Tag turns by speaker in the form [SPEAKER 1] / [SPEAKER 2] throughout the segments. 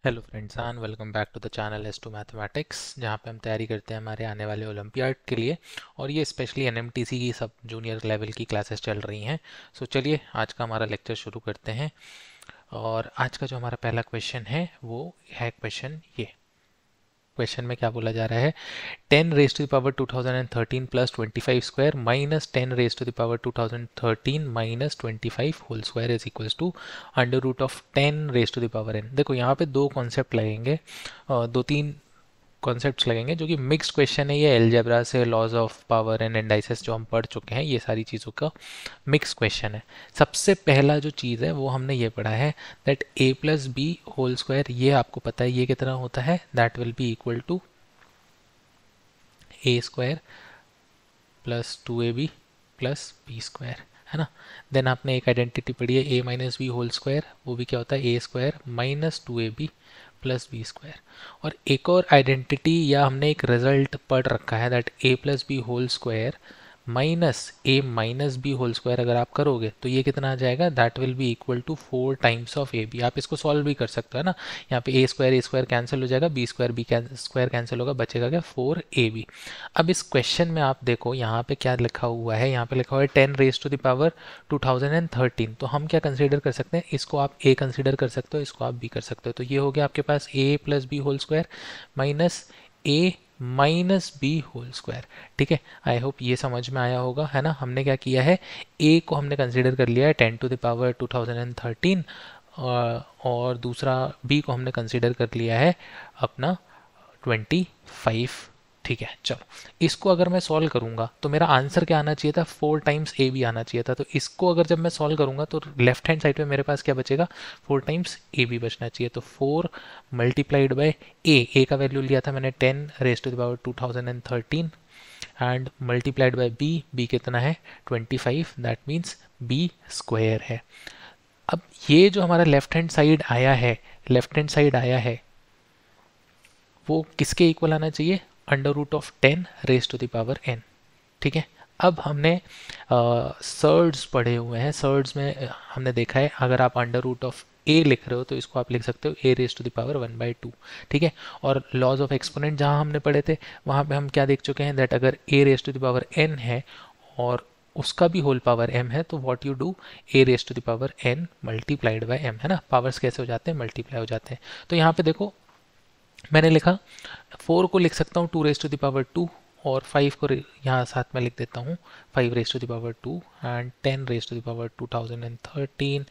[SPEAKER 1] Hello friends and welcome back to the channel S two mathematics, जहाँ पे हम तैयारी करते हैं हमारे आने वाले ओलंपियाड के लिए। और ये स्पेशली एनएमटीसी की सब जूनियर लेवल की क्लासेस चल रही हैं। सो चलिए आज का हमारा लेक्चर शुरू करते हैं। और आज का जो हमारा पहला क्वेश्चन है वो है क्वेश्चन ये। क्वेश्चन में क्या बोला जा रहा है, 10 raise to the power 2013 plus 25 square minus 10 raise to the power 2013 minus 25 whole square is equals to under root of 10 raise to the power n। देखो यहाँ पे दो कॉन्सेप्ट लगेंगे, दो तीन कॉन्सेप्ट्स लगेंगे जो कि मिक्स्ड क्वेश्चन है। ये एलजेब्रा से laws of power and indices जो हम पढ़ चुके हैं, ये सारी चीज़ों का मिक्स क्वेश्चन है। सबसे पहला जो चीज़ है वो हमने ये पढ़ा है that a plus B whole square, ये आपको पता है ये कितना होता है, that will be equal to A square plus 2ab plus B square, है ना। देन आपने एक आइडेंटिटी पढ़ी है A minus B whole square, वो भी क्या होता है A square minus 2ab plus B square. और एक और आइडेंटिटी या हमने एक रिजल्ट पढ़ रखा है that A plus B whole square minus A minus B whole square, अगर आप करोगे तो ये कितना आ जाएगा, that will be equal to 4 times of A B. आप इसको सॉल्व भी कर सकते हो ना, यहाँ पे ए स्क्वायर कैंसिल हो जाएगा, बी स्क्वायर कैंसिल होगा, बचेगा क्या 4 ए बी। अब इस क्वेश्चन में आप देखो यहाँ पे क्या लिखा हुआ है, यहाँ पे लिखा हुआ है 10 रेज टू द पावर 2013। तो हम क्या कंसीडर कर सकते हैं, इसको आप ए कंसीडर कर सकते हो, इसको आप बी कर सकते हो। तो ये हो गया आपके पास A plus B whole square minus A minus B whole square. ठीक है, आई होप ये समझ में आया होगा, है ना। हमने क्या किया है, ए को हमने कंसीडर कर लिया है 10 टू द पावर 2013 और दूसरा बी को हमने कंसीडर कर लिया है अपना 25। ठीक है, चलो इसको अगर मैं सॉल्व करूंगा तो मेरा आंसर क्या आना चाहिए था, 4 टाइम्स ए बी आना चाहिए था। तो इसको अगर जब मैं सॉल्व करूंगा तो लेफ्ट हैंड साइड पे मेरे पास क्या बचेगा, 4 टाइम्स ए बी बचना चाहिए। तो 4 मल्टीप्लाइड बाय ए का वैल्यू लिया था मैंने 10 raise to the power 2013 and multiplied by B कितना है 25, दैट मीन्स बी स्क्वायर है। अब ये जो हमारा लेफ्ट हैंड साइड आया है वो किसके इक्वल आना चाहिए, under root of 10 raise to the power n। ठीक है, अब हमने सर्ड्स पढ़े हुए हैं, सर्ड्स में हमने देखा है अगर आप अंडर रूट ऑफ ए लिख रहे हो तो इसको आप लिख सकते हो ए रेज टू द पावर 1/2। ठीक है, और लॉज ऑफ एक्सपोनेंट जहाँ हमने पढ़े थे वहाँ पे हम क्या देख चुके हैं दैट अगर A raise to the power n है और उसका भी होल पावर m है तो what you do, A raise to the power n multiplied by m, है ना। पावर्स कैसे हो जाते हैं, मल्टीप्लाई हो जाते हैं। तो यहाँ पे देखो मैंने लिखा 4 को लिख सकता हूँ 2 रेज टू द पावर 2 और 5 को यहाँ साथ में लिख देता हूँ 5 raise to the power 2 and 10 raise to the power 2013।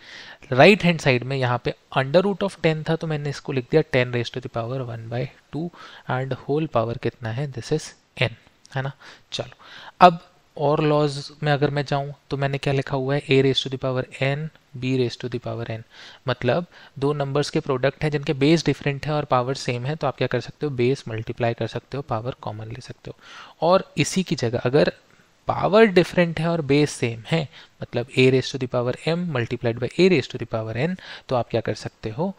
[SPEAKER 1] Right hand side में यहाँ पे अंडर रूट ऑफ 10 था तो मैंने इसको लिख दिया 10 raise to the power 1/2 and whole power कितना है, दिस इज n, है ना। चलो अब और लॉज में अगर मैं जाऊं तो मैंने क्या लिखा हुआ है, a raise to the power n b raise to the power n। मतलब दो नंबर्स के प्रोडक्ट हैं जिनके बेस डिफरेंट है और पावर सेम है, तो आप क्या कर सकते हो, बेस मल्टीप्लाई कर सकते हो, पावर कॉमन ले सकते हो। और इसी की जगह अगर पावर डिफरेंट है और बेस सेम है, मतलब a raise to the power m multiplied by a raise to the power n, तो आप क्या कर सकते हो,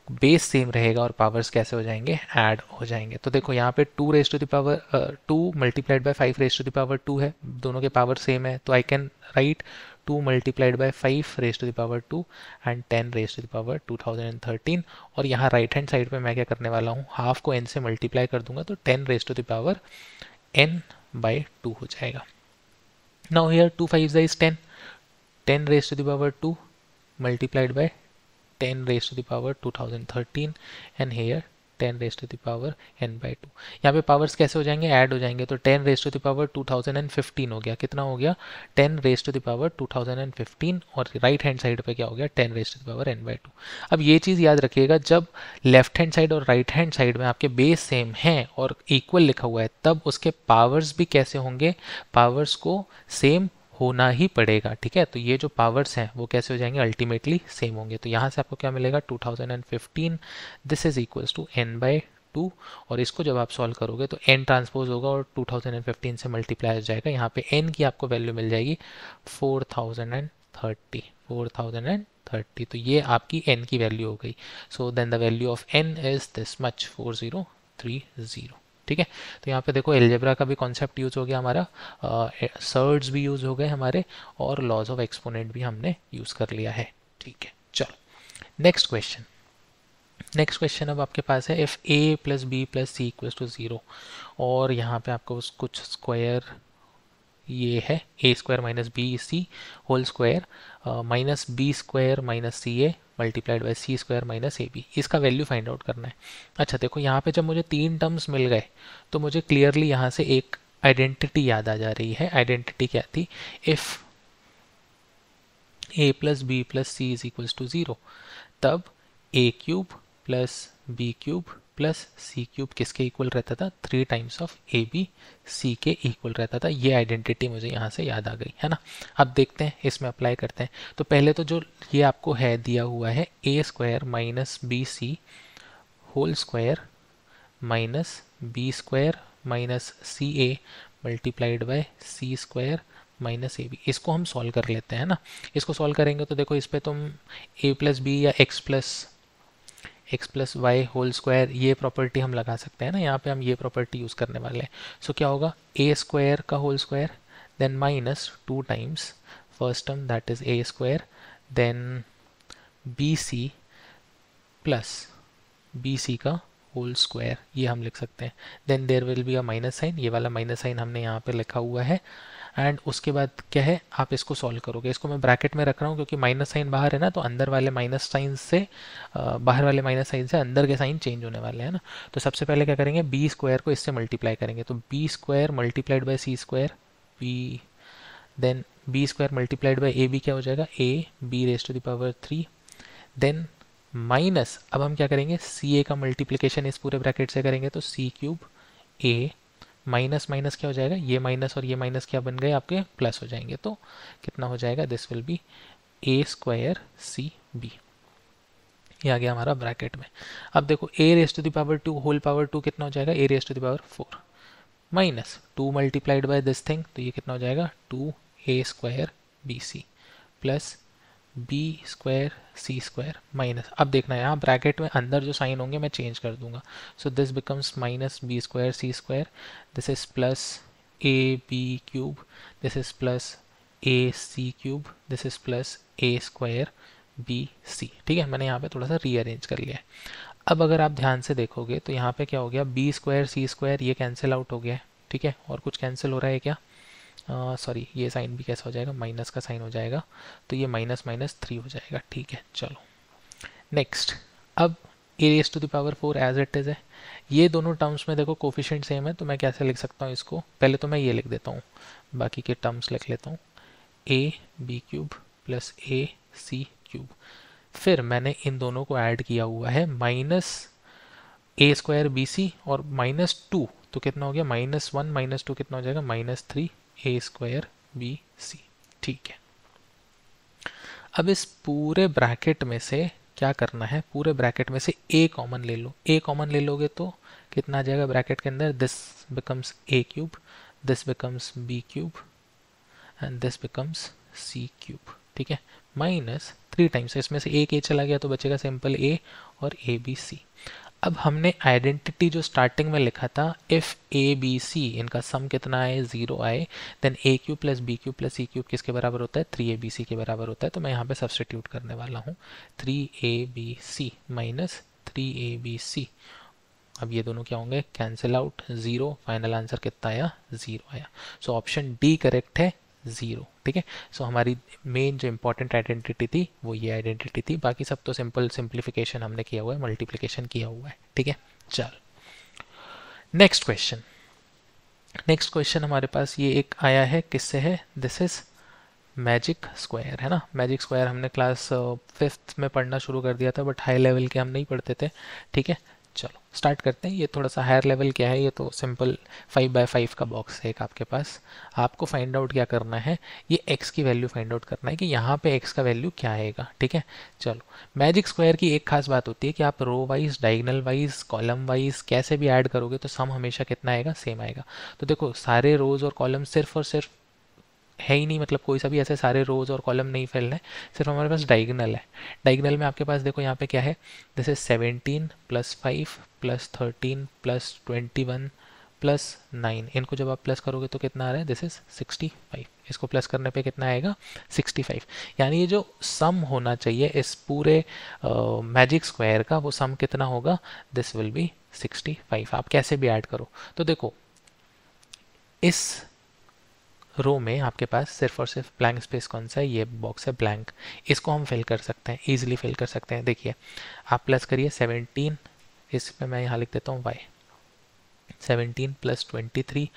[SPEAKER 1] बेस सेम रहेगा और पावर्स कैसे हो जाएंगे, ऐड हो जाएंगे। तो देखो यहाँ पे 2 raise to the power 2 multiplied by 5 raise to the power 2 है, दोनों के पावर सेम है, तो I can write 2 multiplied by 5 raise to the power 2 and 10 raise to the power 2013। और यहाँ राइट हैंड साइड पे मैं क्या करने वाला हूँ, हाफ को n से मल्टीप्लाई कर दूंगा तो 10 raise to the power n/2 हो जाएगा। Now here 2 5 is 10, 10 raise to the power 2 multiplied by 10 raised to the power 2013 and here 10 raised to the power n/2। यहाँ पे पावर्स कैसे हो जाएंगे, ऐड हो जाएंगे। तो 10 raised to the power 2015 हो गया, कितना हो गया 10 raised to the power 2015 और राइट हैंड साइड पे क्या हो गया 10 raised to the power n/2। अब ये चीज़ याद रखिएगा, जब लेफ्ट हैंड साइड और राइट हैंड साइड में आपके बेस सेम हैं और इक्वल लिखा हुआ है तब उसके पावर्स भी कैसे होंगे, पावर्स को सेम होना ही पड़ेगा। ठीक है, तो ये जो पावर्स हैं वो कैसे हो जाएंगे, अल्टीमेटली सेम होंगे। तो यहाँ से आपको क्या मिलेगा 2015, this is equals to n/2 और इसको जब आप सॉल्व करोगे तो n ट्रांसपोज होगा और 2015 से मल्टीप्लाई हो जाएगा। यहाँ पे n की आपको वैल्यू मिल जाएगी 4030। तो ये आपकी n की वैल्यू हो गई। So then the value of n is this much 4030। ठीक है, तो यहाँ पे देखो एलजेब्रा का भी कॉन्सेप्ट यूज हो गया हमारा, सर्ड्स भी यूज हो गए हमारे और लॉज ऑफ एक्सपोनेंट भी हमने यूज कर लिया है। ठीक है, चलो नेक्स्ट क्वेश्चन। नेक्स्ट क्वेश्चन अब आपके पास है, if A plus B plus C equals to 0 और यहाँ पे आपको कुछ स्क्वायर ये है A square minus B C whole square minus B square minus C A multiplied by C square minus A B, इसका वैल्यू फाइंड आउट करना है। अच्छा देखो यहाँ पे जब मुझे 3 टर्म्स मिल गए तो मुझे क्लियरली यहाँ से एक आइडेंटिटी याद आ जा रही है। आइडेंटिटी क्या थी? If A plus B plus C is equals to 0 तब A cube plus B cube plus C cube किसके इक्वल रहता था? 3 times of A B C के इक्वल रहता था। ये आइडेंटिटी मुझे यहाँ से याद आ गई है ना। अब देखते हैं इसमें अप्लाई करते हैं। तो पहले तो जो ये आपको है दिया हुआ है A square minus B C whole square minus B square minus C A multiplied by C square minus A B, इसको हम सॉल्व कर लेते हैं ना। इसको सॉल्व करेंगे तो देखो इस पर तुम ए प्लस बी या X plus Y whole square ये प्रॉपर्टी हम लगा सकते हैं ना। यहाँ पे हम ये प्रॉपर्टी यूज़ करने वाले हैं। सो क्या होगा? ए स्क्वायर का whole square then minus 2 times first term that is A square then B C plus B C का होल स्क्वायर, ये हम लिख सकते हैं। Then there will be a minus sign, ये वाला माइनस साइन हमने यहाँ पे लिखा हुआ है। एंड उसके बाद क्या है, आप इसको सॉल्व करोगे। इसको मैं ब्रैकेट में रख रहा हूँ क्योंकि माइनस साइन बाहर है ना, तो अंदर वाले माइनस साइन से बाहर वाले माइनस साइन से अंदर के साइन चेंज होने वाले हैं ना। तो सबसे पहले क्या करेंगे, बी स्क्वायर को इससे मल्टीप्लाई करेंगे। तो B square multiplied by C square B, then B square multiplied by A B क्या हो जाएगा? A B raise to the power 3 then minus, अब हम क्या करेंगे, सी ए का मल्टीप्लिकेशन इस पूरे ब्रैकेट से करेंगे तो सी क्यूब ए माइनस माइनस क्या हो जाएगा, ये माइनस और ये माइनस क्या बन गए आपके, प्लस हो जाएंगे। तो कितना हो जाएगा? This will be A square C B, ये आ गया हमारा ब्रैकेट में। अब देखो A raise to the power 2 whole power 2 कितना हो जाएगा? A raise to the power 4 minus 2 multiplied by this thing, तो ये कितना हो जाएगा? 2 A square B C plus B square C square minus, अब देखना है यहाँ ब्रैकेट में अंदर जो साइन होंगे मैं चेंज कर दूंगा। So this becomes minus B square C square, this is plus A B cube, this is plus A C cube, this is plus A square B C. ठीक है, मैंने यहाँ पे थोड़ा सा रीअरेंज कर लिया है। अब अगर आप ध्यान से देखोगे तो यहाँ पे क्या हो गया, बी स्क्वायर सी स्क्वायर ये कैंसिल आउट हो गया है। ठीक है, और कुछ कैंसिल हो रहा है क्या? सॉरी, ये साइन भी कैसा हो जाएगा, माइनस का साइन हो जाएगा, तो ये माइनस माइनस 3 हो जाएगा। ठीक है, चलो नेक्स्ट। अब A raise to the power 4 as it is है। ये दोनों टर्म्स में देखो कोफिशिएंट सेम है, तो मैं कैसे लिख सकता हूँ इसको? पहले तो मैं ये लिख देता हूँ, बाकी के टर्म्स लिख लेता हूँ, A B cube plus A C cube. फिर मैंने इन दोनों को ऐड किया हुआ है minus A square B C और माइनस 2, तो कितना हो गया? माइनस 1 माइनस 2 कितना हो जाएगा? माइनस 3 ए स्क्वायर बी सी। ठीक है, अब इस पूरे ब्रैकेट में से क्या करना है, पूरे ब्रैकेट में से ए कॉमन ले लो। ए कॉमन ले लोगे तो कितना आ जाएगा ब्रैकेट के अंदर? This becomes A cube, this becomes B cube and this becomes C cube. ठीक है, माइनस 3 टाइम्स, इसमें से एक ए चला गया तो बचेगा सिंपल ए और ए बी सी। अब हमने आइडेंटिटी जो स्टार्टिंग में लिखा था, इफ़ ए बी सी इनका सम कितना आए, 0 आए, then A cube plus B cube plus C cube किसके बराबर होता है? 3abc के बराबर होता है। तो मैं यहाँ पे सब्सटीट्यूट करने वाला हूँ 3abc माइनस 3abc। अब ये दोनों क्या होंगे? कैंसिल आउट, 0, फाइनल आंसर कितना आया? 0 आया। सो ऑप्शन डी करेक्ट है, 0। ठीक है, सो हमारी मेन जो इंपॉर्टेंट आइडेंटिटी थी वो ये आइडेंटिटी थी, बाकी सब तो सिंपल सिंप्लीफिकेशन हमने किया हुआ है, मल्टीप्लिकेशन किया हुआ है। ठीक है, चल नेक्स्ट क्वेश्चन। नेक्स्ट क्वेश्चन हमारे पास ये एक आया है, किससे है? दिस इज मैजिक स्क्वायर, है ना। मैजिक स्क्वायर हमने क्लास 5th में पढ़ना शुरू कर दिया था, बट हाई लेवल के हम नहीं पढ़ते थे। ठीक है, चलो स्टार्ट करते हैं। ये थोड़ा सा हायर लेवल क्या है, ये तो सिंपल 5x5 का बॉक्स है एक आपके पास। आपको फाइंड आउट क्या करना है, ये x की वैल्यू फाइंड आउट करना है कि यहाँ पे x का वैल्यू क्या आएगा। ठीक है, चलो मैजिक स्क्वायर की एक खास बात होती है कि आप row wise, diagonal wise, column wise कैसे भी ऐड करोगे तो सम हमेशा कितना आएगा? सेम आएगा। तो देखो सारे रोज और कॉलम सिर्फ और सिर्फ है ही नहीं, मतलब कोई सा भी ऐसे सारे रोज और कॉलम नहीं फैलना है, सिर्फ हमारे पास डायगोनल है। डायगोनल में आपके पास देखो यहाँ पे क्या है, this is 17 plus 5 plus 13 plus 21 +9, इनको जब आप प्लस करोगे तो कितना आ रहा है, दिस इज 65, इसको प्लस करने पे कितना आएगा 65। यानी ये जो सम होना चाहिए इस पूरे मैजिक स्क्वायर का, वो सम कितना होगा, दिस विल बी 65। आप कैसे भी ऐड करो। तो देखो इस रो में आपके पास सिर्फ और सिर्फ ब्लैंक स्पेस कौन सा है, ये बॉक्स है ब्लैंक, इसको हम फिल कर सकते हैं, इजीली फिल कर सकते हैं। देखिए आप प्लस करिए 17, इसमें मैं यहाँ लिख देता हूँ y, 17 + 23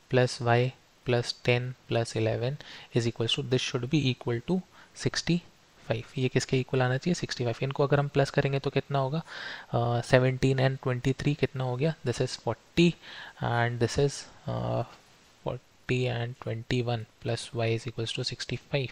[SPEAKER 1] + y + 10 + 11 is equal to, this should be equal to 65। ये किसके इक्वल आना चाहिए, 65। इनको अगर हम प्लस करेंगे तो कितना होगा, 17 and 23 कितना हो गया, this is 40 and this is 40 and 21 + y is equals to 65।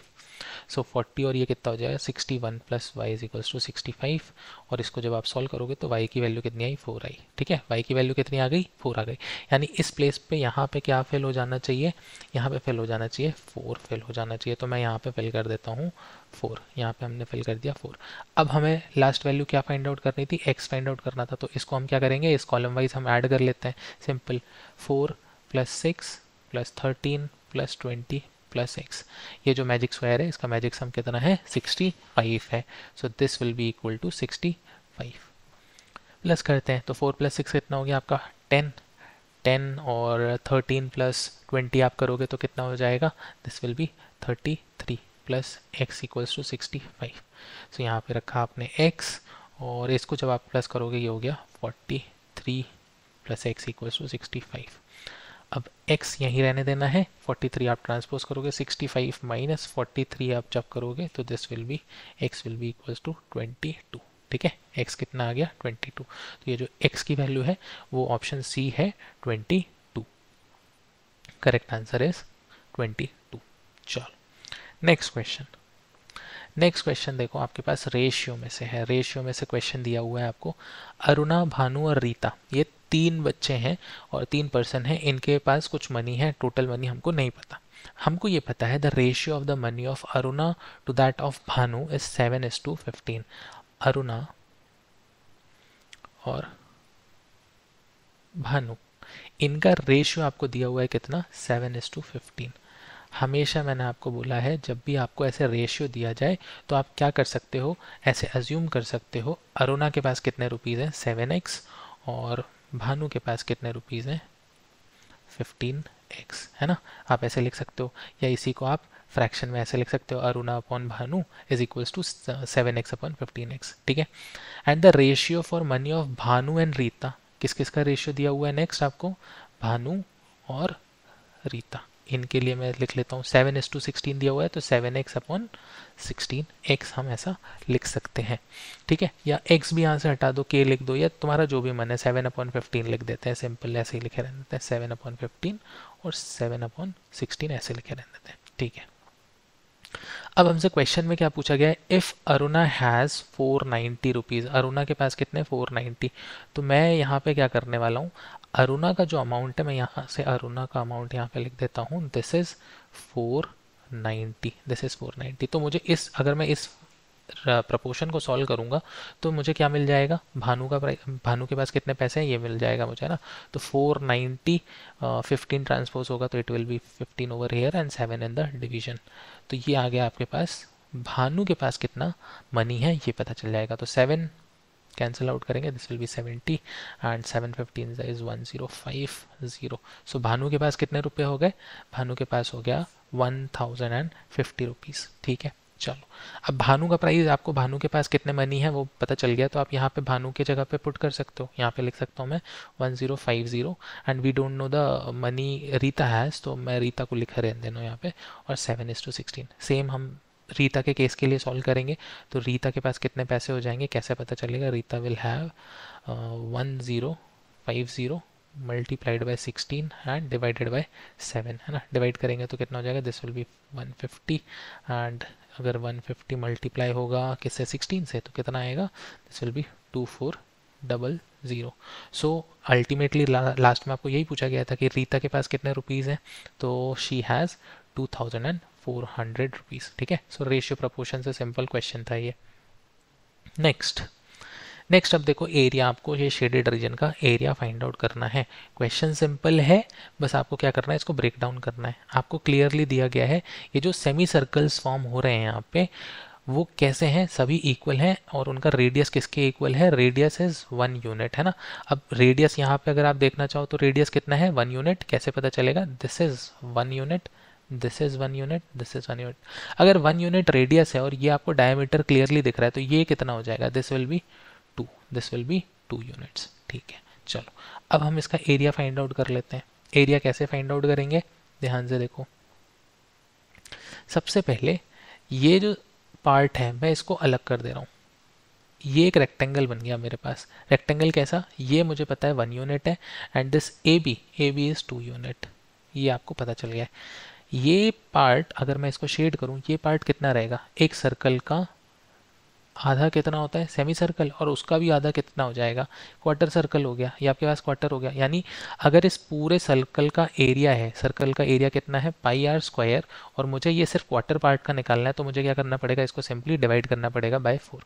[SPEAKER 1] सो 40 और ये कितना हो जाएगा 61 + y is equals to 65। और इसको जब आप सॉल्व करोगे तो y की वैल्यू कितनी आई, 4 आई। ठीक है, y की वैल्यू कितनी आ गई, 4 आ गई। यानी इस प्लेस पे यहाँ पे क्या फिल हो जाना चाहिए, यहाँ पे फिल हो जाना चाहिए 4 फिल हो जाना चाहिए। तो मैं यहाँ पे फिल कर देता हूँ 4, यहाँ पे हमने फिल कर दिया 4। अब हमें लास्ट वैल्यू क्या फाइंड आउट करनी थी, x फाइंड आउट करना था। तो इसको हम क्या करेंगे, इस कॉलम वाइज हम ऐड कर लेते हैं, सिंपल 4 + 6 + 13 + 20 + x। ये जो मैजिक स्क्वायर है इसका मैजिक सम कितना है, 65 है। So this will be equal to 65। Plus करते हैं तो 4 + 6 कितना हो गया आपका 10, 10 और 13 + 20 आप करोगे तो कितना हो जाएगा, this will be 33 + x equals to 65। So यहाँ पे रखा आपने x और इसको जब आप प्लस करोगे ये हो गया 43 + x इक्वल्स टू 65। अब x यहीं रहने देना है, 43 आप ट्रांसपोज करोगे, 65 - 43 आप जब करोगे तो this will be, x will be equals to 22। ठीक है, x कितना आ गया 22। तो ये जो x की वैल्यू है वो ऑप्शन सी है 22। Correct answer is 22। चलो नेक्स्ट क्वेश्चन। नेक्स्ट क्वेश्चन देखो आपके पास रेशियो में से है, रेशियो में से क्वेश्चन दिया हुआ है आपको। अरुणा, भानु और रीता, ये 3 बच्चे हैं और 3 पर्सन हैं, इनके पास कुछ मनी है, टोटल मनी हमको नहीं पता। हमको ये पता है the ratio of the money of Aruna to that of Bhanu is 7:15। Aruna और भानु, इनका रेशियो आपको दिया हुआ है कितना, 7:15। हमेशा मैंने आपको बोला है जब भी आपको ऐसे रेशियो दिया जाए तो आप क्या कर सकते हो, ऐसे अज्यूम कर सकते हो अरुणा के पास कितने रुपीज़ हैं 7x और भानु के पास कितने रुपीज़ हैं 15x, है ना। आप ऐसे लिख सकते हो, या इसी को आप फ्रैक्शन में ऐसे लिख सकते हो, Aruna upon Bhanu is equals to 7x upon 15x। ठीक है, and the ratio for money of Bhanu and Rita, किस किस का रेशियो दिया हुआ है नेक्स्ट आपको, भानु और रीता। इनके लिए मैं लिख लेता हूँ 7:16 दिया हुआ है तो 7x अपॉन 16x हम ऐसा लिख सकते हैं। ठीक है, या x भी यहाँ से हटा दो, k लिख दो, या तुम्हारा जो भी मन है 7/15 लिख देते हैं, सिंपल ऐसे ही लिखे रहने देते हैं 7/15 और 7/16 ऐसे लिखे रहने देते हैं। ठीक है, अब हमसे क्वेश्चन में क्या पूछा गया है, if Aruna has 490 rupees, Aruna के पास कितने 490। तो मैं यहाँ पे क्या करने वाला हूँ, अरुणा का जो अमाउंट है मैं यहाँ से अरुणा का अमाउंट यहाँ पे लिख देता हूँ, दिस इज़ 490, दिस इज़ 490। तो मुझे इस, अगर मैं इस प्रपोर्शन को सॉल्व करूंगा तो मुझे क्या मिल जाएगा, भानु का भानु के पास कितने पैसे हैं ये मिल जाएगा मुझे, है ना। तो 490 15 ट्रांसपोज होगा तो it will be 15 over here and 7 in the division. तो ये आ गया आपके पास, भानु के पास कितना मनी है ये पता चल जाएगा। तो 7 कैंसिल आउट करेंगे, this will B 70 and 715 is 1050। सो भानु के पास कितने रुपए हो गए, भानु के पास हो गया 1050 रुपीज़। ठीक है, चलो अब भानु का प्राइस, आपको भानु के पास कितने मनी है वो पता चल गया, तो आप यहाँ पे भानु की जगह पे पुट कर सकते हो। यहाँ पे लिख सकता हूँ मैं 1050 and we don't know the money Rita has, तो मैं रीता को लिखा रहने देना यहाँ पे, और 7:16। सेम हम रीता के केस के लिए सॉल्व करेंगे। तो रीता के पास कितने पैसे हो जाएंगे, कैसे पता चलेगा, Rita will have 1050 multiplied by 16 and divided by 7, है ना। डिवाइड करेंगे तो कितना हो जाएगा, दिस विल बी 150 एंड अगर 150 मल्टीप्लाई होगा किससे 16 से तो कितना आएगा, this will B 2400। So ultimately last में आपको यही पूछा गया था कि रीता के पास कितने रुपीज़ हैं, तो शी हैज़ 2400 रुपीज़। ठीक है, सो रेशियो प्रपोर्शन से सिंपल क्वेश्चन था ये। नेक्स्ट नेक्स्ट अब देखो एरिया, आपको ये शेडेड रीजन का एरिया फाइंड आउट करना है। क्वेश्चन सिंपल है, बस आपको क्या करना है, इसको ब्रेक डाउन करना है। आपको क्लियरली दिया गया है ये जो सेमी सर्कल्स फॉर्म हो रहे हैं यहाँ पे वो कैसे हैं, सभी इक्वल हैं और उनका रेडियस किसके इक्वल है, रेडियस इज 1 यूनिट, है ना। अब रेडियस यहाँ पे अगर आप देखना चाहो तो रेडियस कितना है, 1 यूनिट। कैसे पता चलेगा, this is 1 unit, this is 1 unit, this is 1 unit. अगर 1 यूनिट रेडियस है और ये आपको डायमीटर क्लियरली दिख रहा है तो ये कितना हो जाएगा, this will B 2, this will B 2 units. ठीक है, चलो अब हम इसका एरिया फाइंड आउट कर लेते हैं। एरिया कैसे फाइंड आउट करेंगे, ध्यान से देखो। सबसे पहले ये जो पार्ट है मैं इसको अलग कर दे रहा हूँ। ये एक रेक्टेंगल बन गया मेरे पास। रेक्टेंगल कैसा, ये मुझे पता है 1 यूनिट है and this A B is 2 unit, ये आपको पता चल गया है। ये पार्ट अगर मैं इसको शेड करूँ, ये पार्ट कितना रहेगा, एक सर्कल का आधा कितना होता है, सेमी सर्कल, और उसका भी आधा कितना हो जाएगा, क्वार्टर सर्कल हो गया। ये आपके पास क्वार्टर हो गया। यानी अगर इस पूरे सर्कल का एरिया है, सर्कल का एरिया कितना है पाई आर स्क्वायर, और मुझे ये सिर्फ क्वार्टर पार्ट का निकालना है तो मुझे क्या करना पड़ेगा, इसको सिंपली डिवाइड करना पड़ेगा बाय 4।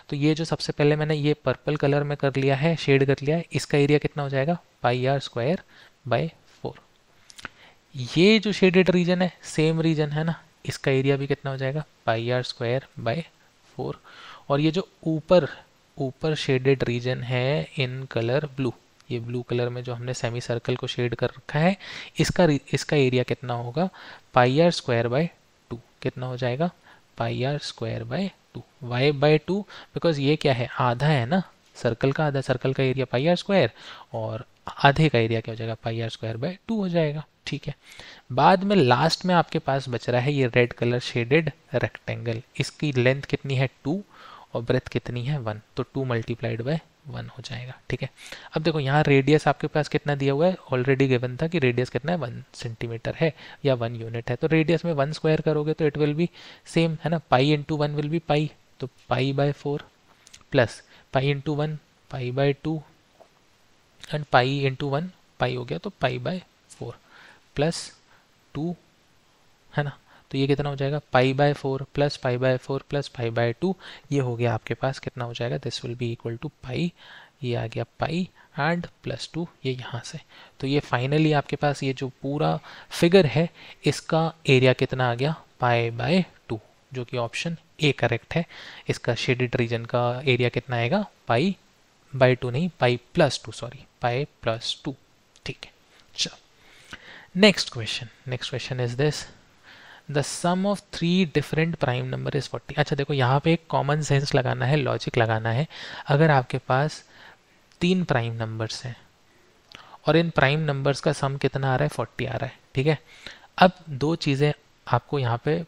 [SPEAKER 1] तो ये जो सबसे पहले मैंने ये पर्पल कलर में कर लिया है, शेड कर लिया है, इसका एरिया कितना हो जाएगा, पाई आर स्क्वायर बाय 4। ये जो शेडेड रीजन है सेम रीजन है ना, इसका एरिया भी कितना हो जाएगा, पाई आर स्क्वायर बाय 4। और ये जो ऊपर शेडेड रीजन है इन कलर ब्लू, ये ब्लू कलर में जो हमने सेमी सर्कल को शेड कर रखा है, इसका एरिया कितना होगा, पाई आर स्क्वायर बाय 2। कितना हो जाएगा, pi R square by 2। Y by 2 because ये क्या है, आधा है ना, सर्कल का आधा, सर्कल का एरिया पाई आर स्क्वायर और आधे का एरिया क्या हो जाएगा, पाई आर स्क्वायर बाय 2 हो जाएगा। ठीक है, बाद में लास्ट में आपके पास बच रहा है ये रेड कलर शेडेड रेक्टेंगल। इसकी लेंथ कितनी है 2 और ब्रेथ कितनी है 1, तो 2 मल्टीप्लाइड बाय 1 हो जाएगा। ठीक है, अब देखो यहाँ रेडियस आपके पास कितना दिया हुआ है, ऑलरेडी गिवन था कि रेडियस कितना है 1 सेंटीमीटर है या 1 यूनिट है। तो रेडियस में 1 स्क्वायर करोगे तो इट विल बी सेम, है ना, पाई इंटू 1 विल बी पाई, तो पाई by 4 plus pi into 1 pi by 2 and pi into 1 पाई हो गया, तो पाई बाय 4 प्लस 2, है ना। तो ये कितना हो जाएगा, pi by 4 plus pi by 4 plus pi by 2, ये हो गया आपके पास कितना हो जाएगा, this will be equal to pi, ये आ गया पाई एंड प्लस 2 ये यहाँ से। तो ये फाइनली आपके पास ये जो पूरा फिगर है इसका एरिया कितना आ गया, पाई बाय 2, जो कि ऑप्शन ए करेक्ट है। इसका शेडेड रीजन का एरिया कितना आएगा, पाई बाय 2 नहीं, pi plus 2, sorry pi plus 2। ठीक है, चलो next question is this, the sum of 3 different prime number is 40। अच्छा देखो यहाँ पे एक कॉमन सेंस लगाना है, लॉजिक लगाना है। अगर आपके पास 3 प्राइम नंबर्स हैं और इन प्राइम नंबर्स का सम कितना आ रहा है, 40 आ रहा है। ठीक है, अब दो चीज़ें आपको यहाँ पे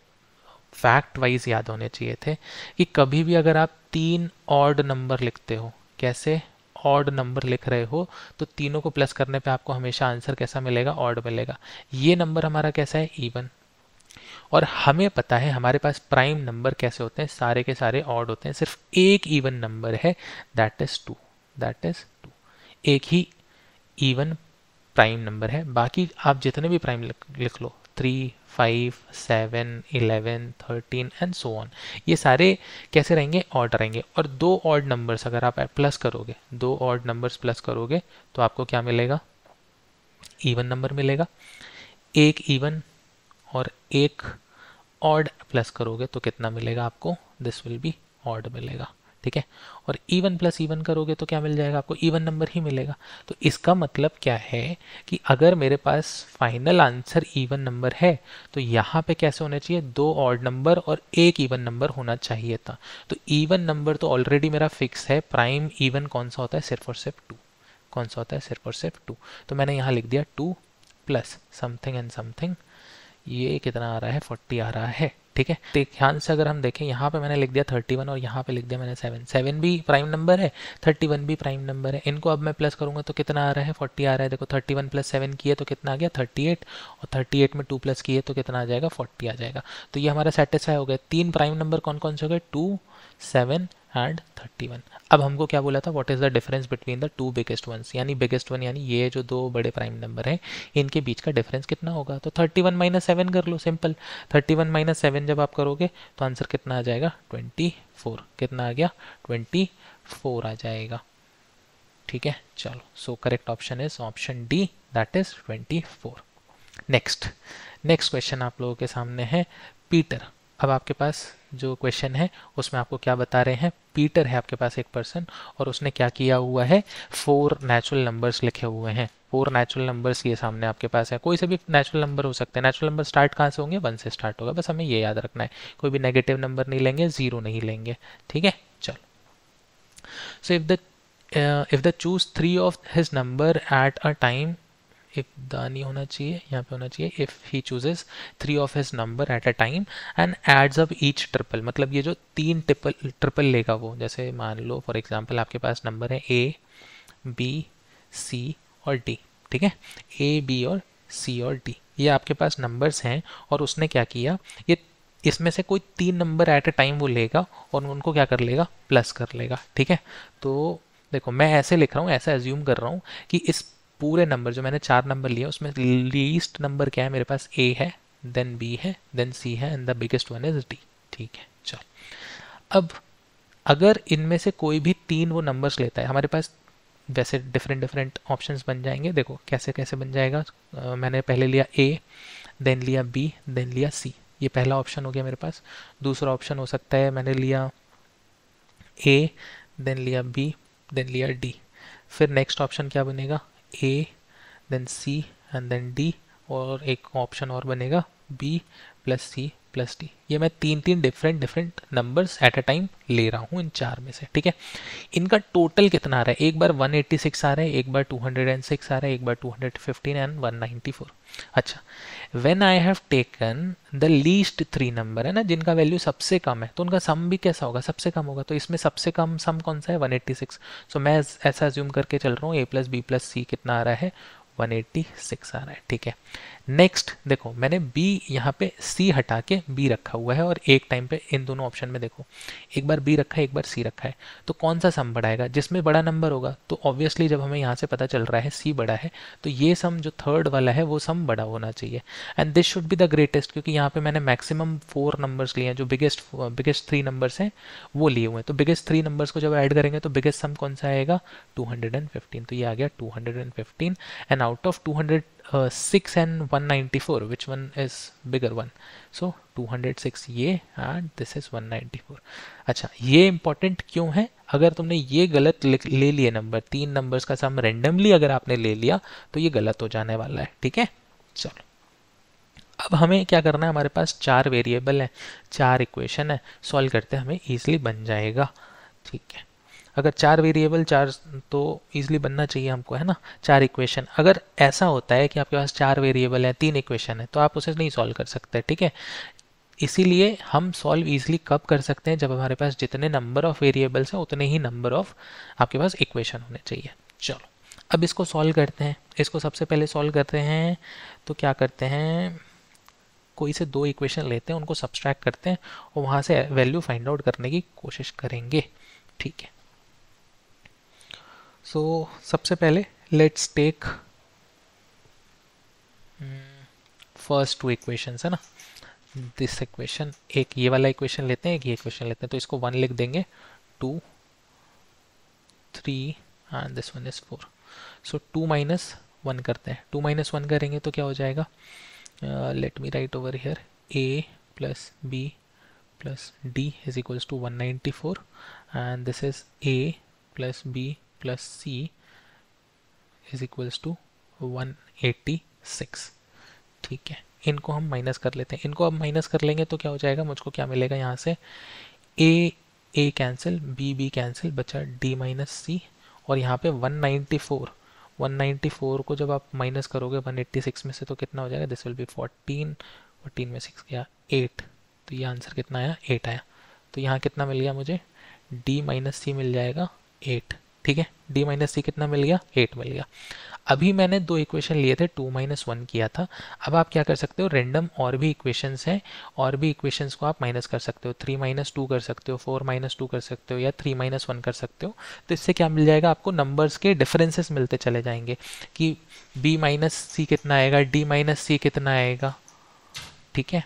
[SPEAKER 1] फैक्ट वाइज याद होने चाहिए थे कि कभी भी अगर आप 3 ऑड नंबर लिखते हो, कैसे ऑड नंबर लिख रहे हो, तो तीनों को प्लस करने पे आपको हमेशा आंसर कैसा मिलेगा, ऑड मिलेगा। ये नंबर हमारा कैसा है, इवन, और हमें पता है हमारे पास प्राइम नंबर कैसे होते हैं, सारे के सारे ऑड होते हैं, सिर्फ एक इवन नंबर है, दैट इज 2, दैट इज 2। एक ही इवन प्राइम नंबर है, बाकी आप जितने भी प्राइम लिख लो, 3, 5, 7, 11, 13 एंड सो ऑन, ये सारे कैसे रहेंगे, ऑड रहेंगे। और 2 ऑड नंबर्स अगर आप प्लस करोगे, 2 ऑड नंबर्स प्लस करोगे तो आपको क्या मिलेगा, इवन नंबर मिलेगा। एक इवन और एक ऑड प्लस करोगे तो कितना मिलेगा आपको, दिस विल बी ऑड मिलेगा। ठीक है, और इवन प्लस इवन करोगे तो क्या मिल जाएगा आपको, इवन नंबर ही मिलेगा। तो इसका मतलब क्या है कि अगर मेरे पास फाइनल आंसर इवन नंबर है तो यहाँ पे कैसे होना चाहिए, 2 ऑड नंबर और एक इवन नंबर होना चाहिए था। तो इवन नंबर तो ऑलरेडी मेरा फिक्स है, प्राइम इवन कौन सा होता है, सिर्फ और सिर्फ 2। कौन सा होता है, सिर्फ और सिर्फ 2। तो मैंने यहाँ लिख दिया 2 प्लस समथिंग एंड समथिंग, ये कितना आ रहा है, 40 आ रहा है। ठीक है, तो ध्यान से अगर हम देखें, यहाँ पे मैंने लिख दिया 31 और यहाँ पे लिख दिया मैंने 7। 7 भी प्राइम नंबर है, 31 भी प्राइम नंबर है। इनको अब मैं प्लस करूंगा तो कितना आ रहा है, 40 आ रहा है। देखो 31 प्लस 7 किए तो कितना आ गया, 38, और 38 में 2 प्लस किए तो कितना आ जाएगा, 40 आ जाएगा। तो ये हमारा सेटिस्फाई हो गया। 3 प्राइम नंबर कौन कौन से हो गए, 2, 7 एंड 31। अब हमको क्या बोला था, what is the difference between the 2 biggest ones, यानी बिगेस्ट वन यानी ये जो 2 बड़े प्राइम नंबर हैं इनके बीच का डिफरेंस कितना होगा। तो 31 माइनस 7 कर लो, सिंपल। 31 माइनस 7 जब आप करोगे तो आंसर कितना आ जाएगा, 24। कितना आ गया, 24। 4 आ जाएगा। ठीक है, चलो, so correct option is option D, that is 24। Next question आप लोगों के सामने है पीटर। अब आपके पास जो क्वेश्चन है उसमें आपको क्या बता रहे हैं, पीटर है आपके पास एक पर्सन, और उसने क्या किया हुआ है, 4 नेचुरल नंबर्स लिखे हुए हैं। 4 नेचुरल नंबर्स ये सामने आपके पास है, कोई से भी नेचुरल नंबर हो सकते हैं। नेचुरल नंबर स्टार्ट कहाँ से होंगे, 1 से स्टार्ट होगा, बस हमें ये याद रखना है। कोई भी नेगेटिव नंबर नहीं लेंगे, 0 नहीं लेंगे। ठीक है, चलो। So if the choose 3 of his number eight a time, if the नहीं होना चाहिए, यहाँ पे होना चाहिए if he chooses 3 of his number eight a time and adds up each triple, मतलब ये जो 3 ट्रिपल लेगा वो, जैसे मान लो फॉर एग्जांपल आपके पास नंबर है ए, बी, सी और डी। ठीक है, ए, बी और सी और डी, ये आपके पास नंबर्स हैं, और उसने क्या किया, ये इसमें से कोई 3 नंबर एट अ टाइम वो लेगा और उनको क्या कर लेगा, प्लस कर लेगा। ठीक है, तो देखो मैं ऐसे लिख रहा हूँ, ऐसा एज्यूम कर रहा हूँ कि इस पूरे नंबर जो मैंने 4 नंबर लिए उसमें लीस्ट नंबर क्या है मेरे पास, ए है, देन बी है, देन सी है, and the biggest one is D. ठीक है, चलो। अब अगर इनमें से कोई भी 3 वो नंबर्स लेता है, हमारे पास वैसे डिफरेंट ऑप्शंस बन जाएंगे। देखो कैसे कैसे बन जाएगा। मैंने पहले लिया ए, देन लिया बी, देन लिया सी, ये पहला ऑप्शन हो गया मेरे पास। दूसरा ऑप्शन हो सकता है मैंने लिया ए, देन लिया बी, देन लिया डी। फिर नेक्स्ट ऑप्शन क्या बनेगा, A, then C and then D, और एक ऑप्शन और बनेगा B plus C plus D. ये मैं 3 different numbers at a time ले रहा हूँ इन 4 में से। ठीक है, इनका टोटल कितना आ रहा है, एक बार 186 आ रहा है, एक बार 206 आ रहा है, एक बार 215 एंड 194। अच्छा, when I have taken the least 3 number, है ना, जिनका वैल्यू सबसे कम है, तो उनका सम भी कैसा होगा, सबसे कम होगा। तो इसमें सबसे कम सम कौन सा है, 186। सो मैं ऐसा अज्यूम करके चल रहा हूँ ए प्लस बी प्लस सी कितना आ रहा है, 186 आ रहा है। ठीक है, नेक्स्ट देखो मैंने B यहाँ पे C हटा के B रखा हुआ है, और एक टाइम पे इन दोनों ऑप्शन में देखो एक बार B रखा है, एक बार C रखा है, तो कौन सा सम बड़ा आएगा, जिसमें बड़ा नंबर होगा। तो ऑब्वियसली जब हमें यहाँ से पता चल रहा है C बड़ा है, तो ये सम जो थर्ड वाला है वो सम बड़ा होना चाहिए, and this should be the greatest, क्योंकि यहाँ पे मैंने मैक्सिमम 4 नंबर्स लिए हैं, जो बिगेस्ट 3 नंबर्स हैं वो लिए हुए हैं। तो बिगेस्ट 3 नंबर्स को जब ऐड करेंगे तो बिगेस्ट सम कौन सा आएगा, 215। तो ये आ गया 215, and out of 206 and 194 which one is bigger one, so 206 ये and this is 194। अच्छा, ये इंपॉर्टेंट क्यों है, अगर तुमने ये गलत ले लिए नंबर, 3 नंबर्स का सम रेंडमली अगर आपने ले लिया तो ये गलत हो जाने वाला है। ठीक है, चलो अब हमें क्या करना है, हमारे पास 4 वेरिएबल है, 4 इक्वेशन है, सॉल्व करते हमें इजीली बन जाएगा। ठीक है, अगर 4 वेरिएबल 4 तो इजीली बनना चाहिए हमको, है ना, 4 इक्वेशन। अगर ऐसा होता है कि आपके पास 4 वेरिएबल है, 3 इक्वेशन है, तो आप उसे नहीं सॉल्व कर सकते। ठीक है, इसीलिए हम सॉल्व इजीली कब कर सकते हैं, जब हमारे पास जितने नंबर ऑफ वेरिएबल्स हैं उतने ही नंबर ऑफ आपके पास इक्वेशन होने चाहिए। चलो अब इसको सॉल्व करते हैं। इसको सबसे पहले सॉल्व करते हैं, तो क्या करते हैं, कोई से 2 इक्वेशन लेते हैं, उनको सब्सट्रैक्ट करते हैं और वहाँ से वैल्यू फाइंड आउट करने की कोशिश करेंगे। ठीक है, सो सबसे पहले लेट्स टेक फर्स्ट 2 इक्वेशंस, है ना, दिस इक्वेशन, एक ये वाला इक्वेशन लेते हैं, एक ये इक्वेशन लेते हैं, तो इसको 1 लिख देंगे, 2 3 and this one is 4। So 2 minus 1 करते हैं, 2 माइनस 1 करेंगे तो क्या हो जाएगा, let me write over here, a plus b plus d is equals to 194 and this is a plus b plus c is equals to 186। ठीक है, इनको हम माइनस कर लेते हैं, इनको अब माइनस कर लेंगे तो क्या हो जाएगा, मुझको क्या मिलेगा यहाँ से, a कैंसिल, b कैंसिल, बचा d माइनस c, और यहाँ पे 194 को जब आप माइनस करोगे 186 में से तो कितना हो जाएगा, दिस विल बी 14 में 6 गया 8, तो ये आंसर कितना आया, 8 आया। तो यहाँ कितना मिल गया मुझे, d माइनस सी मिल जाएगा 8। ठीक है, d माइनस सी कितना मिल गया, 8 मिल गया। अभी मैंने 2 इक्वेशन लिए थे, 2 माइनस 1 किया था। अब आप क्या कर सकते हो, रेंडम और भी इक्वेशंस हैं, और भी इक्वेशंस को आप माइनस कर सकते हो, 3 माइनस 2 कर सकते हो, 4 माइनस 2 कर सकते हो, या 3 माइनस 1 कर सकते हो। तो इससे क्या मिल जाएगा आपको, नंबर्स के डिफरेंसेस मिलते चले जाएंगे कि b माइनस सी कितना आएगा, d माइनस सी कितना आएगा। ठीक है,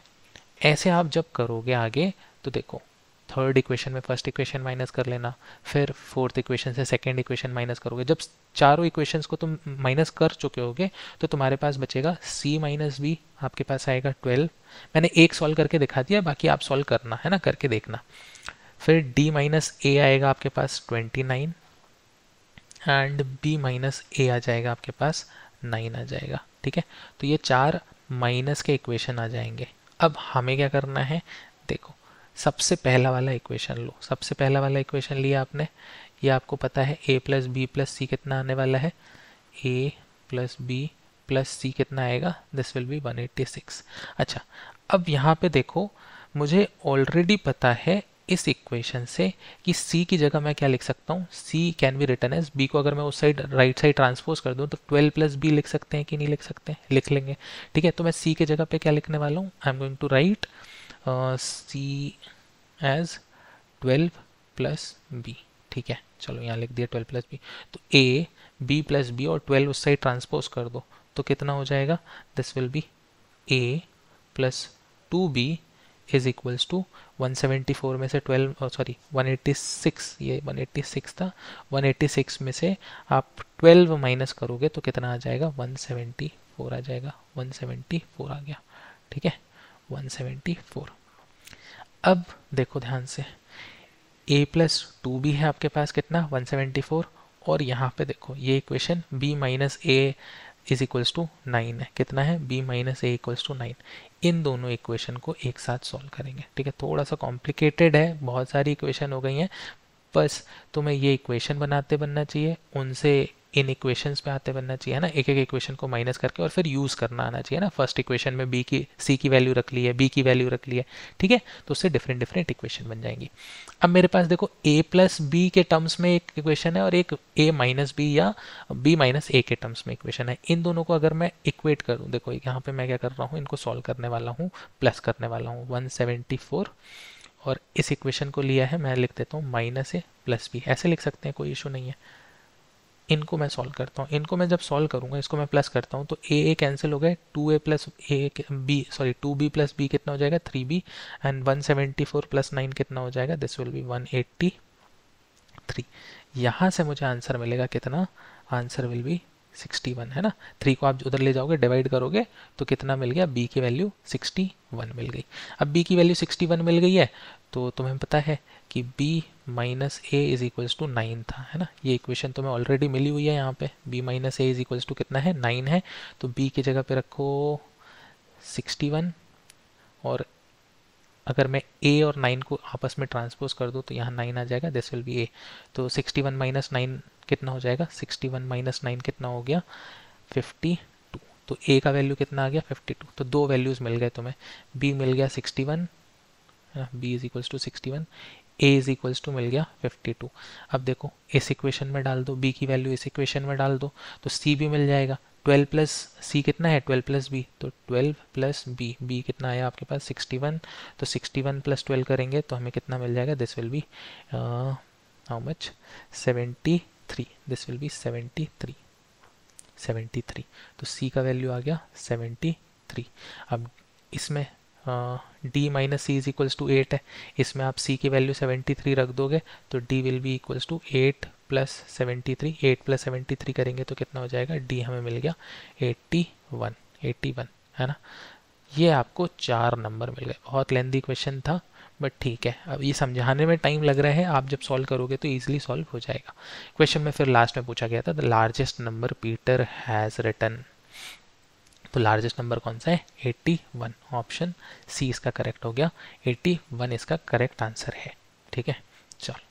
[SPEAKER 1] ऐसे आप जब करोगे आगे तो देखो थर्ड इक्वेशन में फर्स्ट इक्वेशन माइनस कर लेना, फिर फोर्थ इक्वेशन से सेकेंड इक्वेशन माइनस करोगे। जब चारों इक्वेशंस को तुम माइनस कर चुके होगे तो तुम्हारे पास बचेगा c माइनस बी, आपके पास आएगा 12। मैंने एक सॉल्व करके दिखा दिया, बाकी आप सॉल्व करना है ना, करके देखना। फिर d माइनस ए आएगा आपके पास 29 एंड b माइनस ए आ जाएगा आपके पास 9 आ जाएगा। ठीक है, तो ये 4 माइनस के इक्वेशन आ जाएंगे। अब हमें क्या करना है, देखो सबसे पहला वाला इक्वेशन लो। सबसे पहला वाला इक्वेशन लिया आपने, ये आपको पता है a प्लस बी प्लस सी कितना आने वाला है, a प्लस बी प्लस सी कितना आएगा, दिस विल बी 186। अच्छा, अब यहाँ पे देखो मुझे ऑलरेडी पता है इस इक्वेशन से कि c की जगह मैं क्या लिख सकता हूँ, c can be written as, b को अगर मैं उस साइड राइट साइड ट्रांसपोज कर दूँ तो 12 प्लस बी लिख सकते हैं कि नहीं लिख सकते हैं, लिख लेंगे। ठीक है, तो मैं c की जगह पे क्या लिखने वाला हूँ, I am going to write c as 12 plus b. ठीक है, चलो यहाँ लिख दिया 12 प्लस बी। तो a b प्लस बी और 12 उस साइड ट्रांसपोज कर दो तो कितना हो जाएगा, this will be a plus 2b is equals to 174 में से 12 सॉरी 186, ये 186 था, 186 में से आप 12 माइनस करोगे तो कितना आ जाएगा, 174 आ जाएगा, 174 आ गया। ठीक है, 174। अब देखो ध्यान से, a प्लस 2b है आपके पास कितना, 174, और यहाँ पे देखो ये equation b minus a is equals to 9 है, कितना है, b minus a equals to 9। इन दोनों इक्वेशन को एक साथ सॉल्व करेंगे। ठीक है, थोड़ा सा कॉम्प्लिकेटेड है, बहुत सारी इक्वेशन हो गई हैं, बस तुम्हें ये इक्वेशन बनाते बनना चाहिए, उनसे इन इक्वेशंस पे आते बनना चाहिए, है ना, एक एक इक्वेशन को माइनस करके और फिर यूज़ करना आना चाहिए ना। फर्स्ट इक्वेशन में बी की सी की वैल्यू रख ली है, बी की वैल्यू रख ली है, ठीक है, तो उससे डिफरेंट डिफरेंट इक्वेशन बन जाएंगी। अब मेरे पास देखो a प्लस बी के टर्म्स में एक इक्वेशन है और एक a माइनस बी या b माइनस ए के टर्म्स में इक्वेशन है। इन दोनों को अगर मैं इक्वेट करूँ, देखो यहाँ पे मैं क्या कर रहा हूँ, इनको सॉल्व करने वाला हूँ, प्लस करने वाला हूँ 174, और इस इक्वेशन को लिया है, मैं लिख देता हूँ माइनस ए प्लस बी, ऐसे लिख सकते हैं, कोई इशू नहीं है। इनको मैं सॉल्व करता हूँ, इनको मैं जब सॉल्व करूँगा, इसको मैं प्लस करता हूँ तो ए कैंसिल हो गए, 2a प्लस ए b sorry 2b plus b कितना हो जाएगा, 3b, एंड 174 प्लस 9 कितना हो जाएगा, दिस विल बी 183। यहाँ से मुझे आंसर मिलेगा कितना, आंसर विल बी 61, है ना। 3 को आप उधर ले जाओगे, डिवाइड करोगे तो कितना मिल गया, b की वैल्यू 61 मिल गई। अब b की वैल्यू 61 मिल गई है तो तुम्हें पता है कि b minus a is equals to 9 था, है ना। ये इक्वेशन तुम्हें ऑलरेडी मिली हुई है, यहाँ पे b minus a is equals to कितना है, 9 है, तो b की जगह पे रखो 61, और अगर मैं a और 9 को आपस में ट्रांसपोज कर दूँ तो यहाँ 9 आ जाएगा, दिस विल बी a। तो 61 माइनस 9 कितना हो जाएगा, 61 माइनस 9 कितना हो गया, 52। तो a का वैल्यू कितना आ गया, 52। तो दो वैल्यूज़ मिल गए तुम्हें, b मिल गया 61, b is equals to 61, a is equals to मिल गया 52। अब देखो इस इक्वेशन में डाल दो, b की वैल्यू इस इक्वेशन में डाल दो तो c भी मिल जाएगा। 12 प्लस सी कितना है, 12 प्लस बी, तो 12 प्लस बी, बी कितना आया आपके पास 61, तो 61 प्लस 12 करेंगे तो हमें कितना मिल जाएगा, this will B how much, 73, this will B 73, 73। तो c का वैल्यू आ गया 73। अब इसमें d minus c is equals to 8 है, इसमें आप c की वैल्यू 73 रख दोगे तो d will be equals to 8 plus 73, 8 plus 73 करेंगे तो कितना हो जाएगा, d हमें मिल गया 81, 81, है ना। ये आपको 4 नंबर मिल गए। बहुत लेंथी क्वेश्चन था बट ठीक है, अब ये समझाने में टाइम लग रहा है, आप जब सॉल्व करोगे तो ईजिली सॉल्व हो जाएगा। क्वेश्चन में फिर लास्ट में पूछा गया था the largest number Peter has written, तो लार्जेस्ट नंबर कौन सा है, 81, ऑप्शन सी इसका करेक्ट हो गया, 81 इसका करेक्ट आंसर है। ठीक है, चलो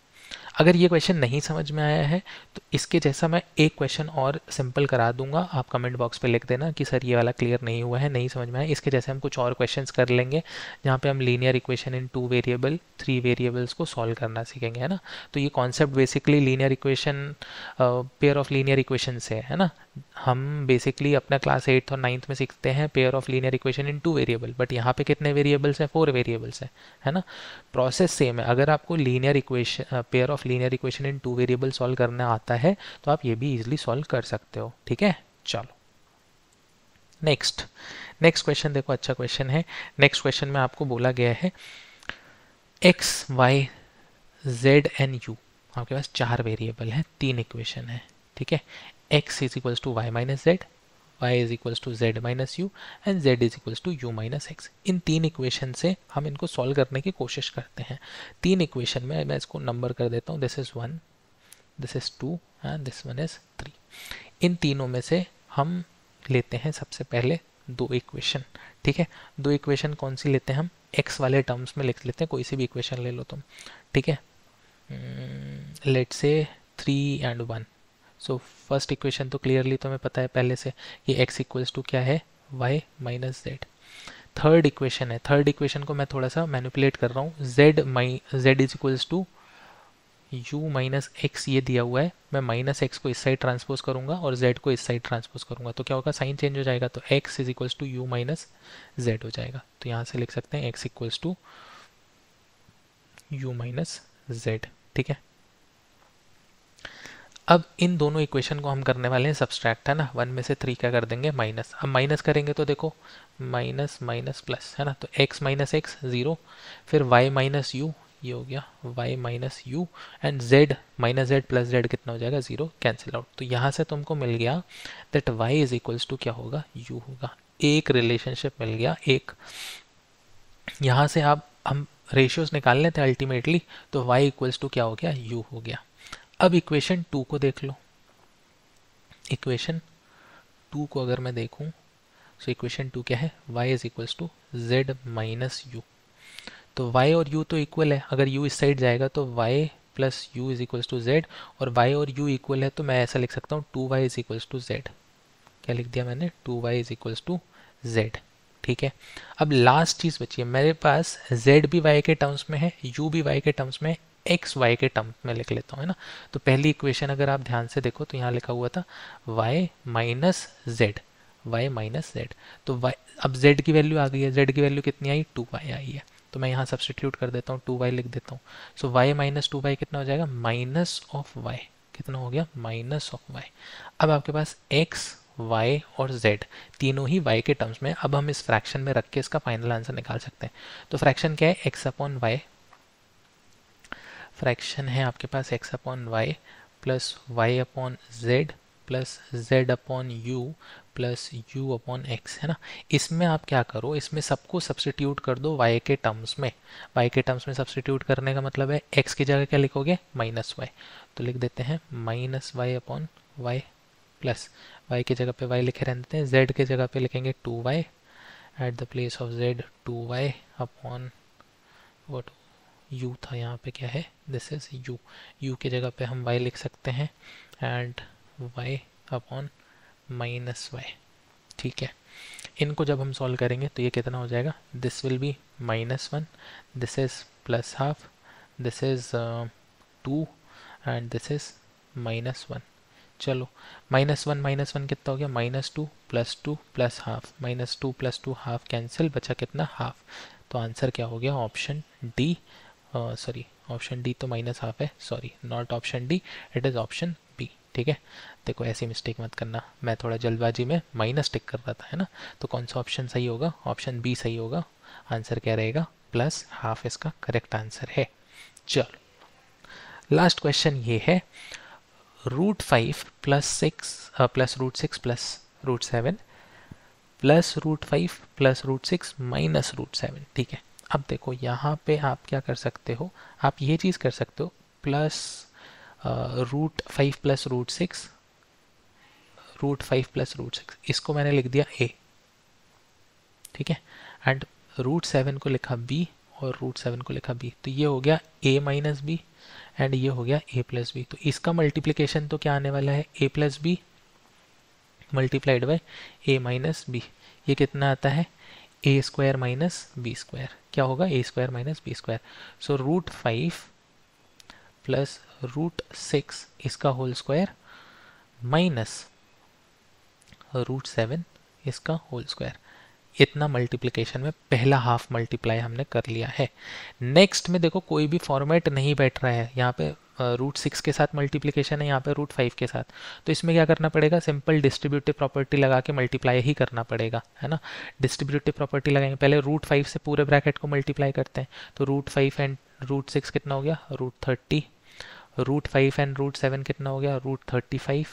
[SPEAKER 1] अगर ये क्वेश्चन नहीं समझ में आया है तो इसके जैसा मैं एक क्वेश्चन और सिंपल करा दूंगा, आप कमेंट बॉक्स पे लिख देना कि सर ये वाला क्लियर नहीं हुआ है, नहीं समझ में आया। इसके जैसे हम कुछ और क्वेश्चंस कर लेंगे जहाँ पे हम linear equation in 2 variable 3 variables को सॉल्व करना सीखेंगे, है ना। तो ये concept basically linear equation, pair of linear equation से है ना। हम बेसिकली अपना क्लास 8th और 9th में सीखते हैं pair of linear equation in 2 variable, but यहाँ पे कितने वेरिएबल्स हैं, 4 वेरिएबल्स हैं, है ना। प्रोसेस सेम है। अगर आपको linear equation, pair of linear equation in 2 variable solve करना आता है तो आप ये भी इजीली सॉल्व कर सकते हो। ठीक है, चलो नेक्स्ट क्वेश्चन देखो, अच्छा क्वेश्चन है। नेक्स्ट क्वेश्चन में आपको बोला गया है x y z and u, आपके पास 4 वेरिएबल हैं, 3 इक्वेशन है, ठीक है। x is equals to y minus z, y is equals to z minus u and z is equals to u minus x. इन 3 इक्वेशन से हम इनको सॉल्व करने की कोशिश करते हैं। 3 इक्वेशन में मैं इसको नंबर कर देता हूँ, this is 1, this is 2 and this one is 3। इन तीनों में से हम लेते हैं सबसे पहले 2 इक्वेशन, ठीक है। 2 इक्वेशन कौन सी लेते हैं हम, x वाले टर्म्स में लिख लेते हैं, कोई सी भी इक्वेशन ले लो तुम, ठीक है। Let's say 3 and 1। So first equation तो क्लियरली तुम्हें पता है पहले से कि x इक्वल्स टू क्या है, y minus z. Third equation है, थर्ड इक्वेशन को मैं थोड़ा सा मैनिपुलेट कर रहा हूँ, z is equals to u minus x, ये दिया हुआ है, मैं माइनस एक्स को इस साइड ट्रांसपोज करूंगा और z को इस साइड ट्रांसपोज करूंगा, तो क्या होगा, साइन चेंज हो जाएगा, तो x is equals to u minus z हो जाएगा। तो यहाँ से लिख सकते हैं x equals to u minus z, ठीक है। अब इन दोनों इक्वेशन को हम करने वाले हैं सब्सट्रैक्ट, है ना। 1 में से 3 क्या कर देंगे, माइनस। अब माइनस करेंगे तो देखो माइनस माइनस प्लस, है ना, तो x माइनस एक्स 0, फिर y माइनस यू, ये हो गया y minus u, and z minus Z plus Z कितना हो जाएगा, 0, कैंसिल आउट। तो यहाँ से तुमको मिल गया that y is equals to क्या होगा, u होगा। एक रिलेशनशिप मिल गया, एक। यहाँ से आप हम रेशियोज निकाल लेते हैं अल्टीमेटली, तो y इक्वल्स टू क्या हो गया, u हो गया। अब इक्वेशन 2 को देख लो, इक्वेशन 2 को अगर मैं देखूं, सो इक्वेशन 2 क्या है, y is equals to z minus u. तो y और u तो इक्वल है, अगर u इस साइड जाएगा तो y plus u is equals to z, और y और u इक्वल है तो मैं ऐसा लिख सकता हूँ 2y is equals to z। क्या लिख दिया मैंने, 2y is equals to z, ठीक है। अब लास्ट चीज बची है मेरे पास, z भी y के टर्म्स में है, u भी y के टर्म्स में है, एक्स वाई के टर्म में लिख लेता हूँ, है ना। तो पहली इक्वेशन अगर आप ध्यान से देखो तो यहाँ लिखा हुआ था y minus z, y minus z, तो y, अब z की वैल्यू आ गई है, z की वैल्यू कितनी आई, 2y आई है, तो मैं यहाँ सब्सटीट्यूट कर देता हूँ, 2y लिख देता हूँ। सो y माइनस 2y कितना हो जाएगा, माइनस ऑफ y, कितना हो गया, माइनस ऑफ y। अब आपके पास x y और z तीनों ही y के टर्म्स में, अब हम इस फ्रैक्शन में रख के इसका फाइनल आंसर निकाल सकते हैं। तो फ्रैक्शन क्या है, x अपॉन y, फ्रैक्शन है आपके पास x upon y plus y upon z plus z upon u plus u upon x, है ना। इसमें आप क्या करो, इसमें सबको सब्सटीट्यूट कर दो y के टर्म्स में। y के टर्म्स में सब्सटीट्यूट करने का मतलब है x की जगह क्या लिखोगे, माइनस वाई, तो लिख देते हैं minus y upon y plus y की जगह पे y लिखे रहते हैं, z की जगह पे लिखेंगे 2y, at the place of z 2y upon what u था, यहाँ पे क्या है, दिस इज u, u की जगह पे हम y लिख सकते हैं and y upon minus y, ठीक है। इनको जब हम सॉल्व करेंगे तो ये कितना हो जाएगा, this will be minus 1, this is plus half, this is 2 and this is minus 1। चलो माइनस वन कितना हो गया, minus 2 plus half, minus 2 plus 2 half cancel, बचा कितना, हाफ। तो आंसर क्या हो गया, option D, sorry option D तो माइनस हाफ है, sorry not option D, it is option B, ठीक है। देखो ऐसी मिस्टेक मत करना, मैं थोड़ा जल्दबाजी में माइनस टिक कर रहा था, है ना। तो कौन सा ऑप्शन सही होगा, ऑप्शन बी सही होगा। आंसर क्या रहेगा, प्लस हाफ इसका करेक्ट आंसर है। चलो लास्ट क्वेश्चन ये है, root 5 plus 6 plus root 6 plus root 7 plus root 5 plus root 6 minus root 7, ठीक है। अब देखो यहाँ पे आप क्या कर सकते हो, आप ये चीज़ कर सकते हो, plus root 5 plus root 6, root 5 plus root 6, इसको मैंने लिख दिया a, ठीक है, एंड रूट 7 को लिखा b और रूट 7 को लिखा b, तो ये हो गया a माइनस बी एंड ये हो गया a प्लस बी। तो इसका मल्टीप्लिकेशन तो क्या आने वाला है, a plus B multiplied by a minus B, ये कितना आता है, A square minus B square, क्या होगा, A square minus B square. So root 5 plus root 6 इसका होल स्क्वायर माइनस रूट 7 इसका होल स्क्वायर, इतना मल्टीप्लिकेशन में पहला हाफ मल्टीप्लाई हमने कर लिया है। नेक्स्ट में देखो कोई भी फॉर्मेट नहीं बैठ रहा है, यहाँ पे रूट 6 के साथ मल्टीप्लिकेशन है, यहाँ पे रूट 5 के साथ, तो इसमें क्या करना पड़ेगा, सिंपल डिस्ट्रीब्यूटिव प्रॉपर्टी लगा के मल्टीप्लाई ही करना पड़ेगा, है ना। डिस्ट्रीब्यूटिव प्रॉपर्टी लगाएंगे, पहले रूट 5 से पूरे ब्रैकेट को मल्टीप्लाई करते हैं, तो रूट 5 एंड √6 कितना हो गया, √30, √5 एंड √7 कितना हो गया, √35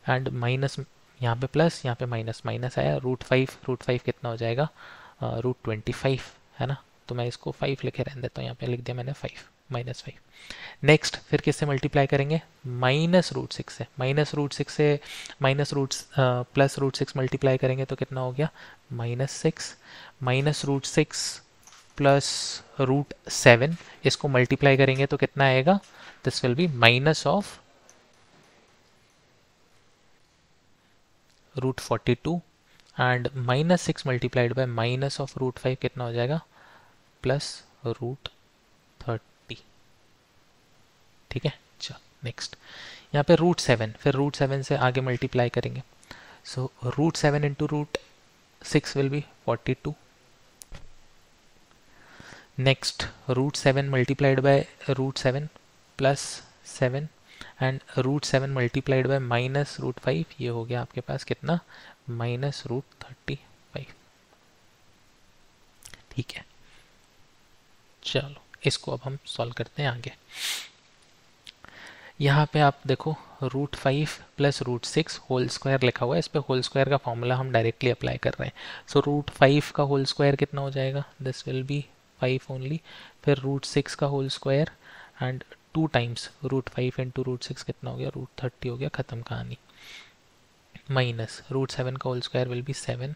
[SPEAKER 1] एंड माइनस, यहाँ पे प्लस यहाँ पे माइनस, माइनस आया, √5 कितना हो जाएगा, √25 है ना। तो मैं इसको 5 लिखे रहने देता हूँ, यहाँ पे लिख दिया मैंने 5, -5। नेक्स्ट फिर किससे मल्टीप्लाई करेंगे, -√6 से, -√6 से प्लस √6 मल्टीप्लाई करेंगे तो कितना हो गया, -6, -√6 प्लस √7, इसको मल्टीप्लाई करेंगे तो कितना आएगा, this will be minus of √42 and -6 multiplied by minus of √5 कितना हो जाएगा, प्लस √30। ठीक है, चलो नेक्स्ट यहाँ पे √7, फिर √7 से आगे मल्टीप्लाई करेंगे, सो √7 into √6 will be 42। Next √7 multiplied by √7 plus 7 and √7 multiplied by minus √5, ये हो गया आपके पास कितना, -√35। ठीक है, चलो इसको अब हम सॉल्व करते हैं आगे। यहाँ पे आप देखो √5 प्लस √6 होल स्क्वायर लिखा हुआ है, इस पे होल स्क्वायर का फॉर्मूला हम डायरेक्टली अप्लाई कर रहे हैं। सो √5 का होल स्क्वायर कितना हो जाएगा, दिस विल बी 5 ओनली, फिर √6 का whole square and 2 times √5 into √6 कितना हो गया, √30 हो गया, ख़त्म कहानी, माइनस √7 का whole square will be 7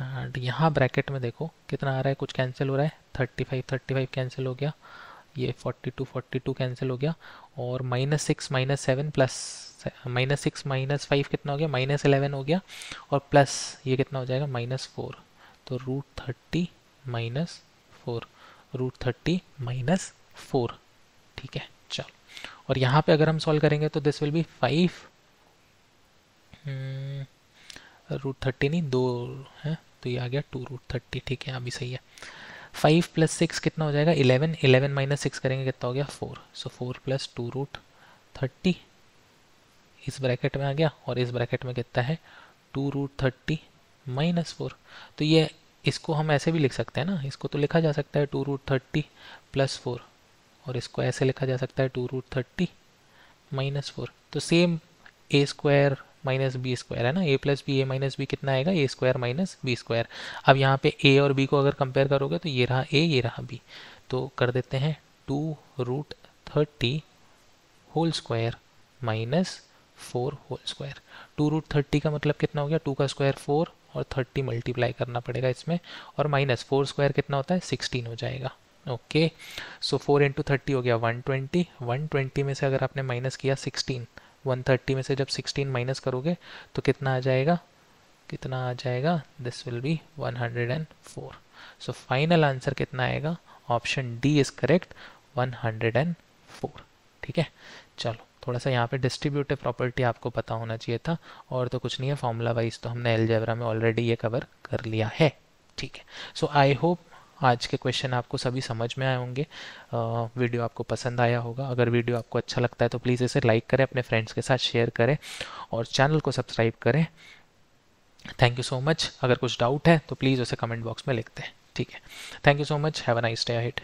[SPEAKER 1] and यहाँ ब्रैकेट में देखो कितना आ रहा है, कुछ कैंसिल हो रहा है, 35 कैंसिल हो गया, ये 42 कैंसिल हो गया, और -6 -7 प्लस -6 -5 कितना हो गया, -11 हो गया, और प्लस ये कितना हो जाएगा, -4, तो √30 -4, √30 -4। ठीक है, चलो, और यहाँ पे अगर हम सॉल्व करेंगे तो दिस विल बी 5 √30 नहीं, 2 है तो ये आ गया 2√30। ठीक है, अभी सही है। 5 + 6 कितना हो जाएगा, 11, 11 - 6 करेंगे कितना हो गया, 4, सो 4 + 2√30 इस ब्रैकेट में आ गया, और इस ब्रैकेट में कितना है, 2√30 -4। तो ये इसको हम ऐसे भी लिख सकते हैं ना, इसको तो लिखा जा सकता है 2√30 + 4, और इसको ऐसे लिखा जा सकता है 2√30 -4। तो सेम a² - b² है ना, a + b a - b कितना आएगा, a² - b²। अब यहाँ पे a और b को अगर कंपेयर करोगे तो ये रहा a, ये रहा b, तो कर देते हैं 2√30 होल स्क्वायर -4 होल स्क्वायर। 2√30 का मतलब कितना हो गया, 2 का स्क्वायर 4 और 30 मल्टीप्लाई करना पड़ेगा इसमें, और -4 स्क्वायर कितना होता है, 16 हो जाएगा। ओके, सो 4 × 30 हो गया 120, 120 में से अगर आपने माइनस किया 16, 130 में से जब 16 माइनस करोगे तो कितना आ जाएगा, कितना आ जाएगा, this will B 104। So final answer कितना आएगा, ऑप्शन डी इज करेक्ट, 104। ठीक है, चलो थोड़ा सा यहाँ पे डिस्ट्रीब्यूटिव प्रॉपर्टी आपको पता होना चाहिए था, और तो कुछ नहीं है, फॉर्मूला वाइज तो हमने अलजेब्रा में ऑलरेडी ये कवर कर लिया है। ठीक है, सो आई होप आज के क्वेश्चन आपको सभी समझ में आए होंगे, वीडियो आपको पसंद आया होगा। अगर वीडियो आपको अच्छा लगता है तो प्लीज़ इसे लाइक करें, अपने फ्रेंड्स के साथ शेयर करें, और चैनल को सब्सक्राइब करें। Thank you so much. अगर कुछ डाउट है तो प्लीज़ उसे कमेंट बॉक्स में लिखते हैं। ठीक है, thank you so much, have a nice day ahead.